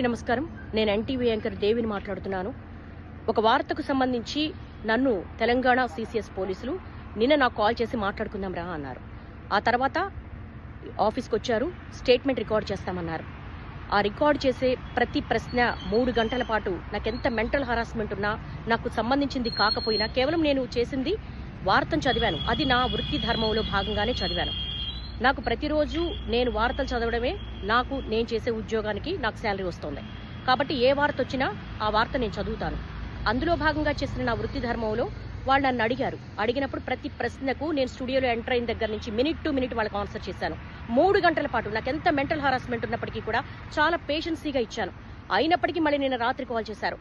నమస్కారం. నేను NTV anchor దేవిని మాట్లాడుతున్నాను. ఒక వార్తకు సంబంధించి నన్ను తెలంగాణ సిసిఎస్ పోలీసులు నిన్న నాకు కాల్ చేసి మాట్లాడుకుందాం రా అన్నారు. ఆ తర్వాత ఆఫీస్కి వచ్చారు, స్టేట్మెంట్ రికార్డ్ చేస్తామన్నారు. ఆ రికార్డ్ చేసే ప్రతి ప్రశ్న 3 గంటల పాటు నాకెంత మెంటల్ హరాస్మెంట్ ఉన్నా, నాకు సంబంధించింది కాకపోయినా, కేవలం నేను చేసింది వార్తను చదివాను. అది నా వృత్తి ధర్మంలో భాగంగానే చదివాను. నాకు ప్రతిరోజు నేను వార్తలు చదవడమే నేను చేసే ఉద్యోగానికి నాకు శాలరీ వస్తుంది. కాబట్టి ఏ వార్త వచ్చినా ఆ వార్త నేను చదువుతాను. అందులో భాగంగా చేసిన నా వృత్తి ధర్మంలో వాళ్ళు నన్ను అడిగినప్పుడు ప్రతి ప్రశ్నకు నేను స్టూడియోలో ఎంటర్ అయిన దగ్గర నుంచి మినిట్ టు మినిట్ వాళ్ళకి ఆన్సర్ చేశాను. 3 గంటల పాటు నాకు ఎంత మెంటల్ హరాస్మెంట్ ఉన్నప్పటికీ కూడా చాలా పేషెన్సీగా ఇచ్చాను. అయినప్పటికీ మళ్ళీ నిన్న రాత్రి కాల్ చేశారు.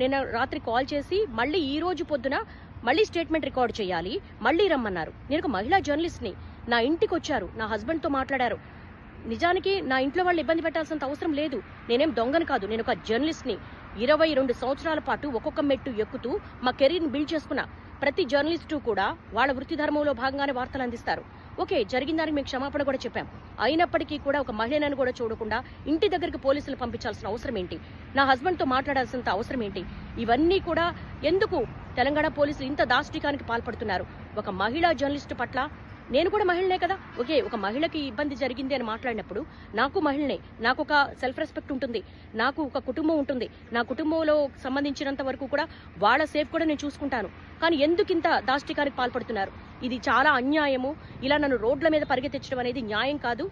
నిన్న రాత్రి కాల్ చేసి మళ్ళీ ఈ రోజు పొద్దున మళ్ళీ స్టేట్మెంట్ రికార్డ్ చేయాలి, మళ్ళీ రమ్మన్నారు. నేను ఒక మహిళా జర్నలిస్ట్ని. నా ఇంటికి వచ్చారు, నా హస్బెండ్తో మాట్లాడారు. నిజానికి నా ఇంట్లో వాళ్ళు ఇబ్బంది పెట్టాల్సినంత అవసరం లేదు. నేనేం దొంగను కాదు, నేను ఒక జర్నలిస్ట్ని. 22 సంవత్సరాల పాటు ఒక్కొక్క మెట్టు ఎక్కుతూ మా కెరీర్ని బిల్డ్ చేసుకున్నా. ప్రతి జర్నలిస్టు కూడా వాళ్ళ వృత్తి ధర్మంలో భాగంగానే వార్తలు అందిస్తారు. ఓకే, జరిగిన దానికి మేము క్షమాపణ కూడా చెప్పాం. అయినప్పటికీ కూడా ఒక మహిళను కూడా చూడకుండా ఇంటి దగ్గరికి పోలీసులు పంపించాల్సిన అవసరం ఏంటి? నా హస్బెండ్తో మాట్లాడాల్సినంత అవసరం ఏంటి? ఇవన్నీ కూడా ఎందుకు తెలంగాణ పోలీసులు ఇంత దాష్టికానికి పాల్పడుతున్నారు? ఒక మహిళా జర్నలిస్టు పట్ల నేను కూడా మహిళనే కదా. ఓకే, ఒక మహిళకి ఇబ్బంది జరిగింది అని మాట్లాడినప్పుడు నాకు మహిళనే, నాకు ఒక సెల్ఫ్ రెస్పెక్ట్ ఉంటుంది, నాకు ఒక కుటుంబం ఉంటుంది. నా కుటుంబంలో సంబంధించినంత వరకు కూడా వాళ్ళ సేఫ్ కూడా నేను చూసుకుంటాను. కానీ ఎందుకు ఇంత దాష్టికానికి పాల్పడుతున్నారు? ఇది చాలా అన్యాయము. ఇలా నన్ను రోడ్ల మీద పరిగెత్తించడం అనేది న్యాయం కాదు.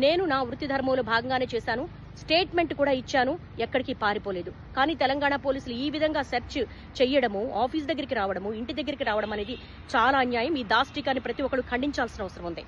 నేను నా వృత్తి ధర్మంలో భాగంగానే చేశాను. స్టేట్మెంట్ కూడా ఇచ్చాను, ఎక్కడికి పారిపోలేదు. కానీ తెలంగాణ పోలీసులు ఈ విధంగా సెర్చ్ చెయ్యడము, ఆఫీస్ దగ్గరికి రావడము, ఇంటి దగ్గరికి రావడం అనేది చాలా అన్యాయం. ఈ దాష్టికాన్ని ప్రతి ఒక్కరు ఖండించాల్సిన అవసరం ఉంది.